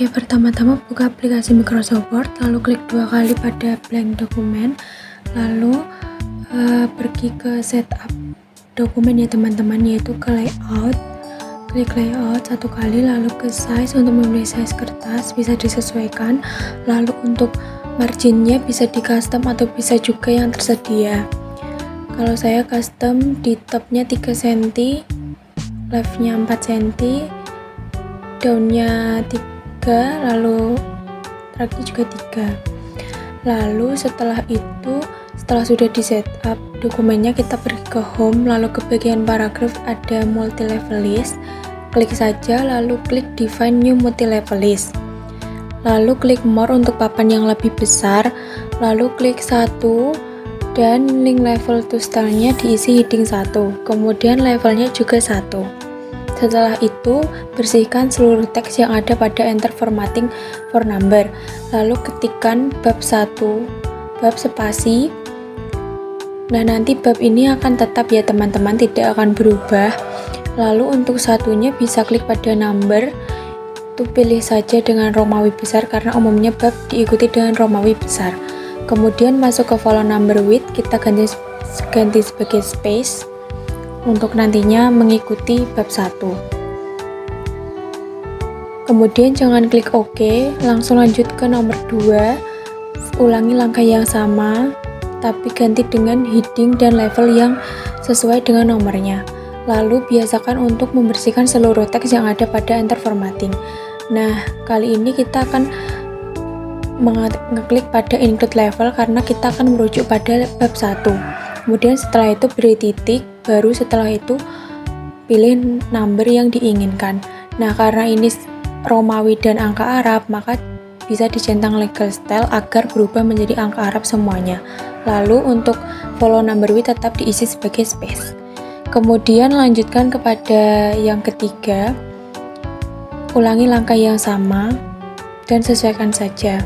Oke, pertama-tama buka aplikasi Microsoft Word, lalu klik 2 kali pada blank dokumen, lalu pergi ke setup dokumen ya teman-teman, yaitu ke layout. Klik layout 1 kali, lalu ke size. Untuk memilih size kertas bisa disesuaikan, lalu untuk marginnya bisa di custom atau bisa juga yang tersedia. Kalau saya custom, di topnya 3 cm, leftnya 4 cm, downnya 3, lalu tracknya juga 3. Lalu setelah sudah di setup dokumennya, kita pergi ke home, lalu ke bagian paragraph ada multi level list, klik saja, lalu klik define new multi level list, lalu klik more untuk papan yang lebih besar, lalu klik 1 dan link level to style-nya diisi heading 1, kemudian levelnya juga 1. Setelah itu, bersihkan seluruh teks yang ada pada enter formatting for number, lalu ketikkan bab 1, bab spasi. Nah, nanti bab ini akan tetap ya teman-teman, tidak akan berubah. Lalu untuk satunya bisa klik pada number, itu pilih saja dengan Romawi besar karena umumnya bab diikuti dengan Romawi besar. Kemudian masuk ke follow number with, kita ganti sebagai space untuk nantinya mengikuti bab 1. Kemudian jangan klik OK, langsung lanjut ke nomor 2, ulangi langkah yang sama, tapi ganti dengan heading dan level yang sesuai dengan nomornya. Lalu biasakan untuk membersihkan seluruh teks yang ada pada enter formatting. Nah, kali ini kita akan mengeklik pada include level karena kita akan merujuk pada bab 1. Kemudian setelah itu beri titik, baru setelah itu pilih number yang diinginkan. Nah, karena ini Romawi dan angka Arab, maka bisa dicentang legal style agar berubah menjadi angka Arab semuanya. Lalu untuk follow number with tetap diisi sebagai space. Kemudian lanjutkan kepada yang ketiga, ulangi langkah yang sama dan sesuaikan saja.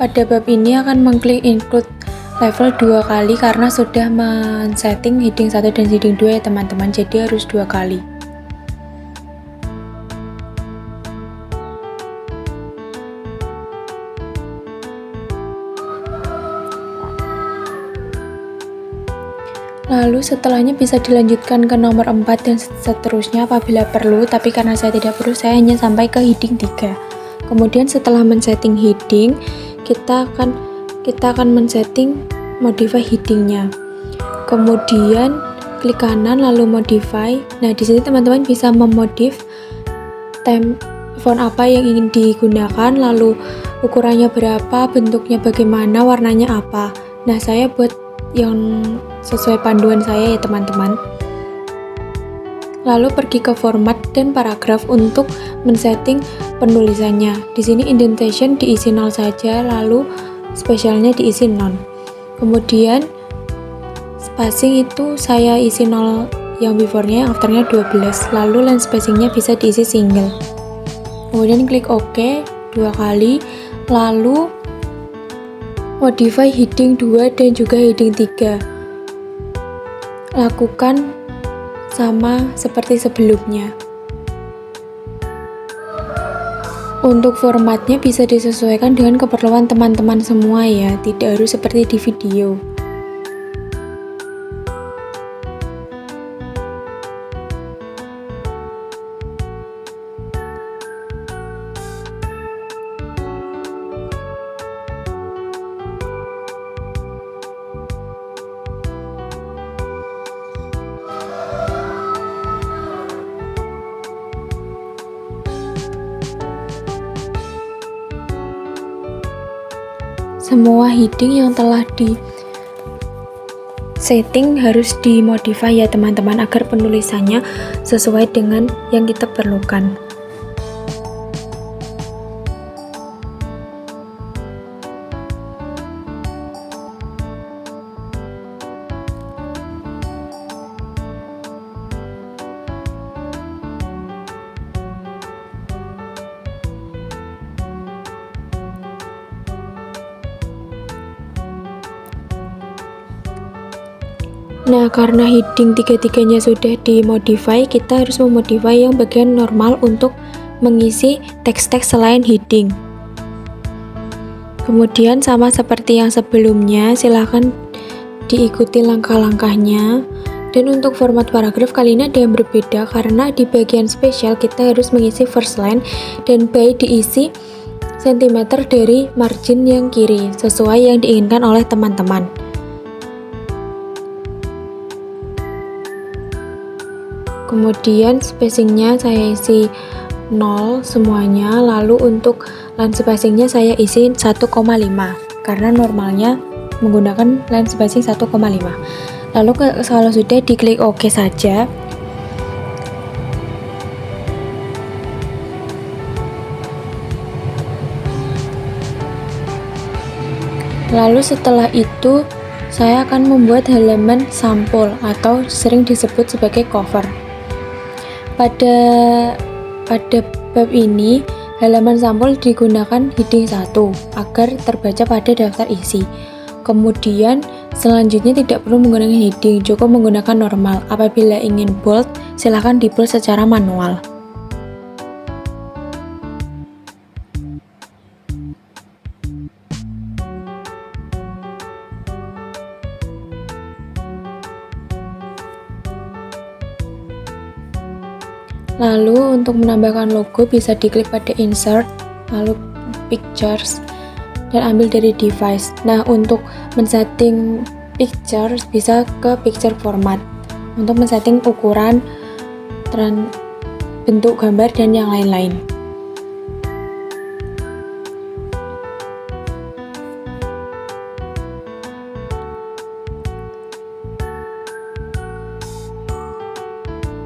Pada bab ini akan mengklik include level 2 kali karena sudah men-setting heading 1 dan heading 2 ya teman-teman, jadi harus 2 kali. Lalu setelahnya bisa dilanjutkan ke nomor 4 dan seterusnya apabila perlu, tapi karena saya tidak perlu, saya hanya sampai ke heading 3. Kemudian setelah men-setting heading, kita akan men-setting modify headingnya. Kemudian klik kanan lalu modify. Nah, di sini teman-teman bisa memodif font apa yang ingin digunakan, lalu ukurannya berapa, bentuknya bagaimana, warnanya apa. Nah, saya buat yang sesuai panduan saya ya teman-teman. Lalu pergi ke format dan paragraf untuk men-setting penulisannya. Di sini indentation diisi 0 saja, lalu spesialnya diisi non. Kemudian spacing itu saya isi 0 yang before-nya, yang after-nya 12. Lalu line spacing-nya bisa diisi single. Kemudian klik OK 2 kali, lalu modify heading 2 dan juga heading 3. Lakukan sama seperti sebelumnya. Untuk formatnya bisa disesuaikan dengan keperluan teman-teman semua ya, tidak harus seperti di video. Semua heading yang telah di setting harus dimodify ya teman-teman agar penulisannya sesuai dengan yang kita perlukan. Nah, karena heading tiga-tiganya sudah dimodify, kita harus memodify yang bagian normal untuk mengisi teks-teks selain heading. Kemudian sama seperti yang sebelumnya, silahkan diikuti langkah-langkahnya. Dan untuk format paragraf kali ini ada yang berbeda karena di bagian spesial kita harus mengisi first line dan by diisi sentimeter dari margin yang kiri sesuai yang diinginkan oleh teman-teman. Kemudian spacingnya saya isi 0 semuanya, lalu untuk line spacingnya saya isi 1,5 karena normalnya menggunakan line spacing 1,5. Lalu kalau sudah diklik OK saja. Lalu setelah itu saya akan membuat halaman sampul atau sering disebut sebagai cover. Pada bab ini halaman sampul digunakan heading 1 agar terbaca pada daftar isi. Kemudian selanjutnya tidak perlu menggunakan heading, cukup menggunakan normal. Apabila ingin bold, silahkan di bold secara manual. Lalu untuk menambahkan logo bisa diklik pada insert, lalu pictures, dan ambil dari device. Nah, untuk men-setting pictures bisa ke picture format untuk men-setting ukuran, bentuk gambar, dan yang lain-lain.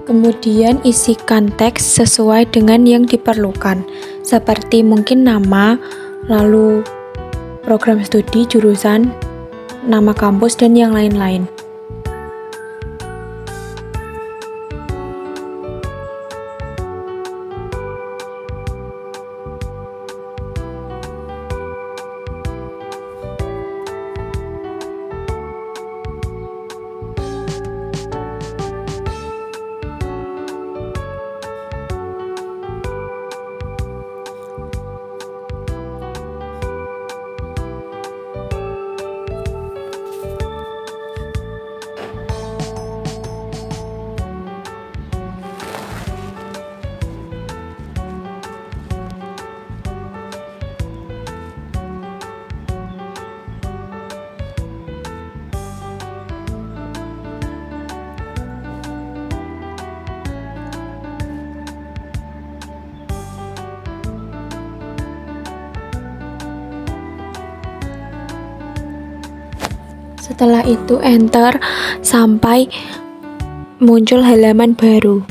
Kemudian isikan teks sesuai dengan yang diperlukan, seperti mungkin nama, lalu program studi, jurusan, nama kampus, dan yang lain-lain. Setelah itu enter sampai muncul halaman baru.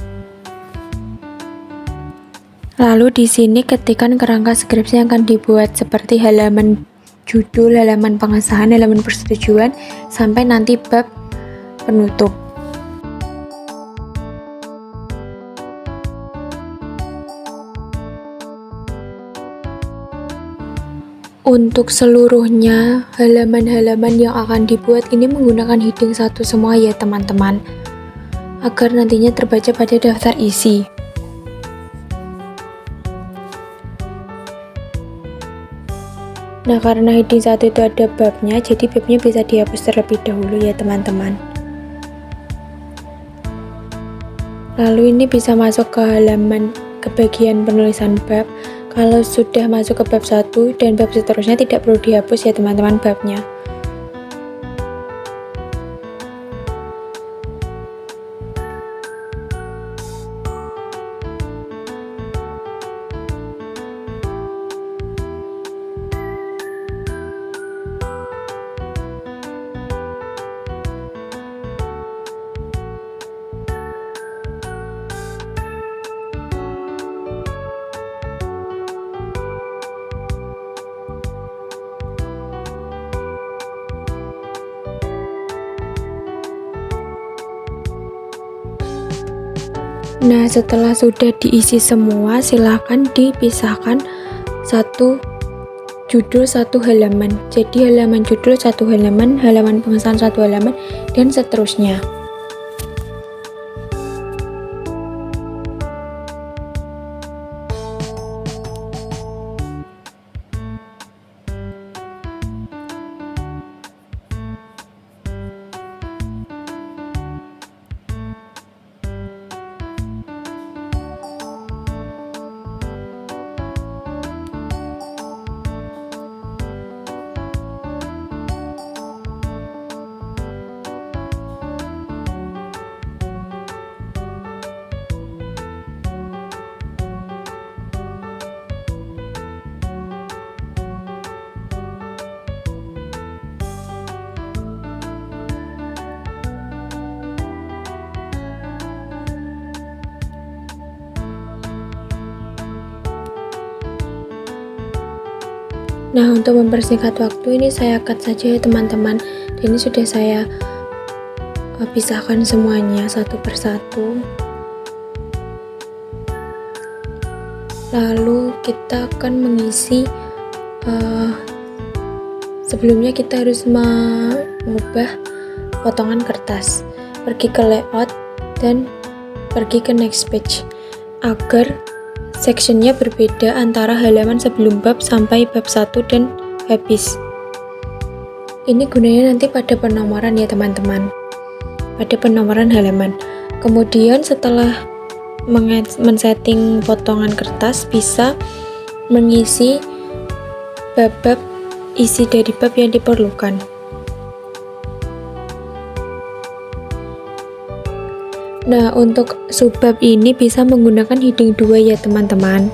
Lalu di sini ketikkan kerangka skripsi yang akan dibuat seperti halaman judul, halaman pengesahan, halaman persetujuan, sampai nanti bab penutup. Untuk seluruhnya, halaman-halaman yang akan dibuat ini menggunakan heading 1 semua ya teman-teman, agar nantinya terbaca pada daftar isi. Nah, karena heading 1 itu ada babnya, jadi babnya bisa dihapus terlebih dahulu ya teman-teman. Lalu ini bisa masuk ke bagian penulisan bab. Kalau sudah masuk ke bab 1 dan bab seterusnya tidak perlu dihapus ya teman-teman babnya. Nah, setelah sudah diisi semua, silahkan dipisahkan satu judul satu halaman. Jadi halaman judul satu halaman, halaman pengesahan satu halaman, dan seterusnya. Nah, untuk mempersingkat waktu ini saya cut saja ya teman-teman. Dan ini sudah saya pisahkan semuanya satu persatu. Lalu kita akan mengisi, sebelumnya kita harus mengubah potongan kertas. Pergi ke layout dan pergi ke next page agar sectionnya berbeda antara halaman sebelum bab sampai bab 1 dan habis. Ini gunanya nanti pada penomoran ya teman-teman, pada penomoran halaman. Kemudian setelah men-setting potongan kertas, bisa mengisi bab-bab isi dari bab yang diperlukan. Nah, untuk subbab ini bisa menggunakan heading 2 ya teman-teman.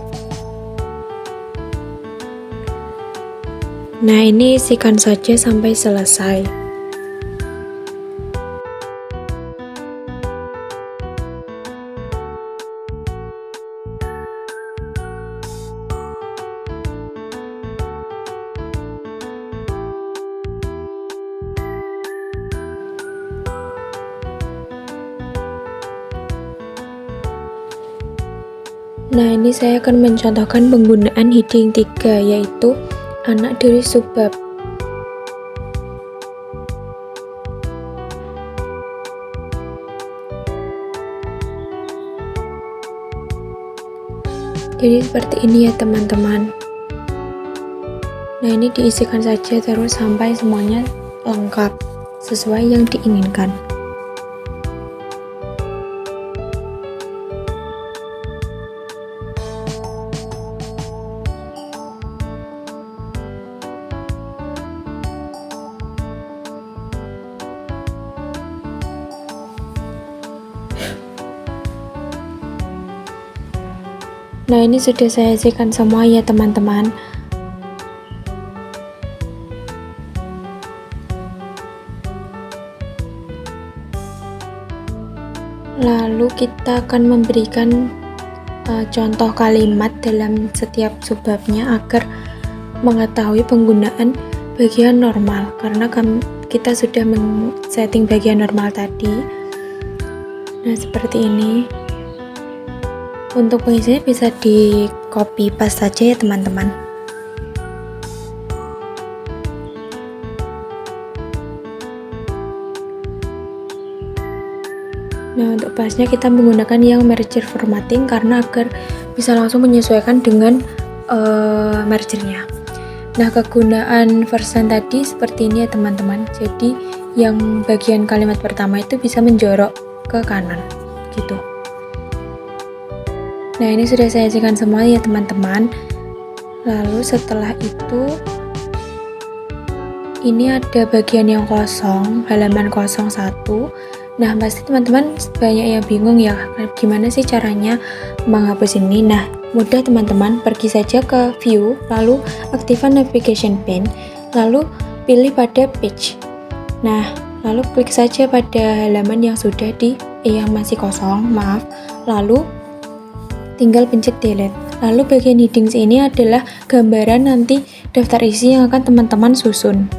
Nah, ini isikan saja sampai selesai. Nah, ini saya akan mencontohkan penggunaan heading 3, yaitu anak dari subbab. Jadi seperti ini ya teman-teman. Nah, ini diisikan saja terus sampai semuanya lengkap sesuai yang diinginkan. Nah, ini sudah saya isikan semua ya teman-teman. Lalu kita akan memberikan contoh kalimat dalam setiap subbabnya agar mengetahui penggunaan bagian normal, karena kita sudah men-setting bagian normal tadi. Nah, seperti ini. Untuk pengisinya bisa di copy paste saja ya teman-teman. Nah, untuk paste-nya kita menggunakan yang merger formatting karena agar bisa langsung menyesuaikan dengan mergernya. Nah, kegunaan version tadi seperti ini ya teman-teman. Jadi yang bagian kalimat pertama itu bisa menjorok ke kanan gitu. Nah, ini sudah saya isikan semua ya teman-teman. Lalu setelah itu ini ada bagian yang kosong, halaman 01. Nah, pasti teman-teman banyak yang bingung ya, gimana sih caranya menghapus ini. Nah, mudah teman-teman, pergi saja ke view, lalu aktifkan navigation pane, lalu pilih pada page. Nah, lalu klik saja pada halaman yang sudah yang masih kosong, lalu tinggal pencet delete. Lalu bagian headings ini adalah gambaran nanti daftar isi yang akan teman-teman susun.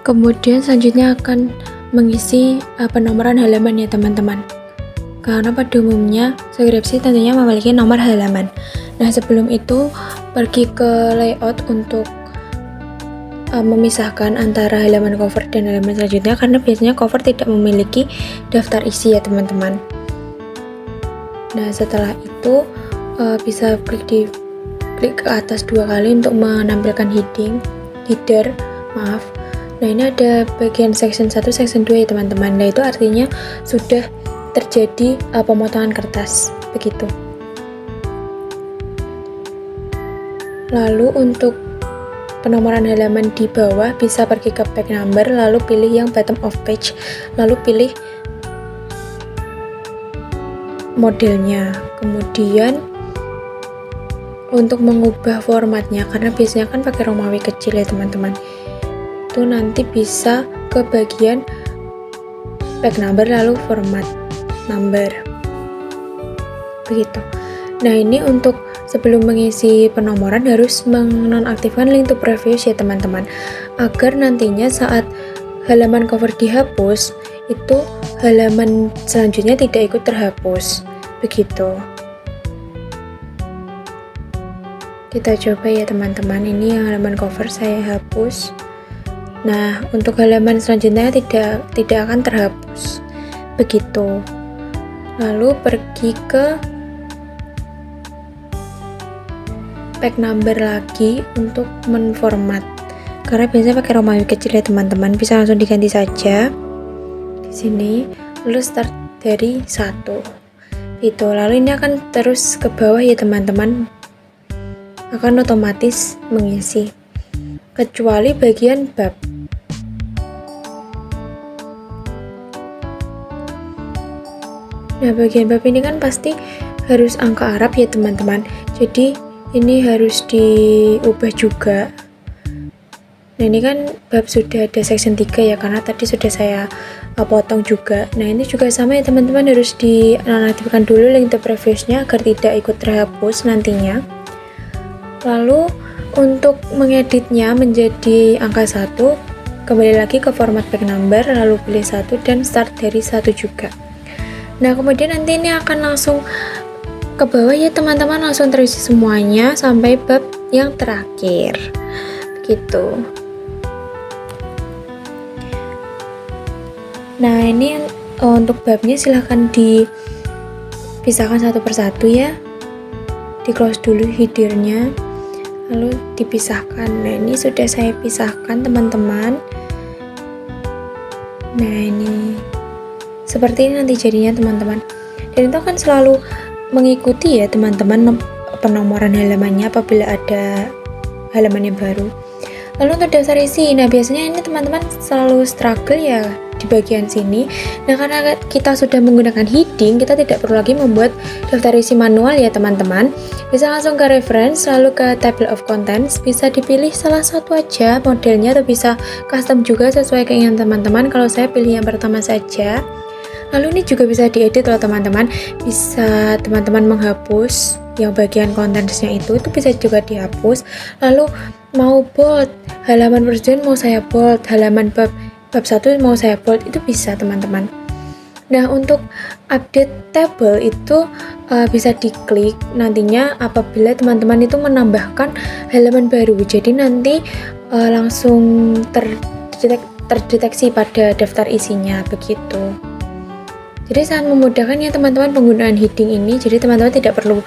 Kemudian selanjutnya akan mengisi penomoran halaman ya teman-teman. Karena pada umumnya skripsi tentunya memiliki nomor halaman. Nah, sebelum itu pergi ke layout untuk memisahkan antara halaman cover dan halaman selanjutnya karena biasanya cover tidak memiliki daftar isi ya teman-teman. Nah setelah itu bisa klik ke atas 2 kali untuk menampilkan header. Nah ini ada bagian section 1, section 2 ya teman-teman. Nah itu artinya sudah terjadi pemotongan kertas begitu. Lalu untuk penomoran halaman di bawah bisa pergi ke page number, lalu pilih yang bottom of page, lalu pilih modelnya. Kemudian untuk mengubah formatnya, karena biasanya kan pakai Romawi kecil ya teman-teman, itu nanti bisa ke bagian page number lalu format number begitu. Nah ini untuk sebelum mengisi penomoran harus menonaktifkan link to previous ya teman-teman, agar nantinya saat halaman cover dihapus itu halaman selanjutnya tidak ikut terhapus begitu. Kita coba ya teman-teman, ini yang halaman cover saya hapus. Nah untuk halaman selanjutnya tidak akan terhapus begitu. Lalu pergi ke page number lagi untuk menformat, karena biasanya pakai Romawi kecil ya teman-teman, bisa langsung diganti saja di sini, lalu start dari 1 itu. Lalu ini akan terus ke bawah ya teman-teman, akan otomatis mengisi kecuali bagian bab. Nah bagian bab ini kan pasti harus angka Arab ya teman-teman, jadi ini harus diubah juga. Nah ini kan bab sudah ada section 3 ya, karena tadi sudah saya potong juga. Nah ini juga sama ya teman-teman, harus dinonaktifkan dulu link to previousnya agar tidak ikut terhapus nantinya. Lalu untuk mengeditnya menjadi angka 1, kembali lagi ke format page number, lalu pilih 1 dan start dari 1 juga. Nah kemudian nanti ini akan langsung ke bawah ya teman-teman, langsung terisi semuanya sampai bab yang terakhir gitu. Nah ini untuk babnya silahkan dipisahkan satu persatu ya, di close dulu headernya lalu dipisahkan. Nah ini sudah saya pisahkan teman-teman. Nah ini seperti ini nanti jadinya teman-teman, dan itu akan selalu mengikuti ya teman-teman penomoran halamannya apabila ada halaman yang baru. Lalu untuk daftar isi, nah biasanya ini teman-teman selalu struggle ya di bagian sini. Nah karena kita sudah menggunakan heading, kita tidak perlu lagi membuat daftar isi manual ya teman-teman. Bisa langsung ke reference, lalu ke table of contents, bisa dipilih salah satu aja modelnya, atau bisa custom juga sesuai keinginan teman-teman. Kalau saya pilih yang pertama saja. Lalu ini juga bisa diedit loh teman-teman, bisa teman-teman menghapus yang bagian contents-nya itu bisa juga dihapus. Lalu mau bold, halaman presiden mau saya bold, halaman bab 1 mau saya bold, itu bisa teman-teman. Nah untuk update table itu bisa diklik nantinya apabila teman-teman itu menambahkan halaman baru, jadi nanti langsung terdeteksi pada daftar isinya begitu. Jadi sangat memudahkan ya teman-teman penggunaan heading ini. Jadi teman-teman tidak perlu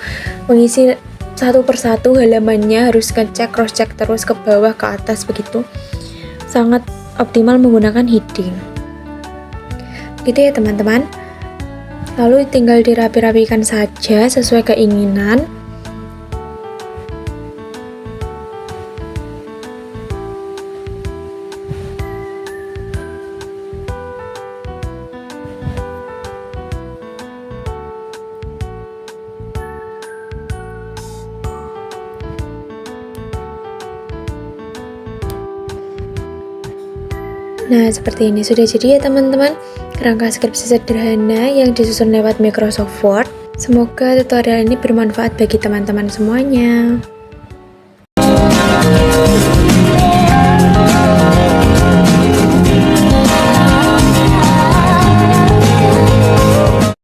mengisi satu persatu halamannya, harus ngecek, cross check terus ke bawah ke atas begitu. Sangat optimal menggunakan heading. Gitu ya teman-teman. Lalu tinggal dirapi-rapikan saja sesuai keinginan. Nah seperti ini sudah jadi ya teman-teman, kerangka skripsi sederhana yang disusun lewat Microsoft Word. Semoga tutorial ini bermanfaat bagi teman-teman semuanya.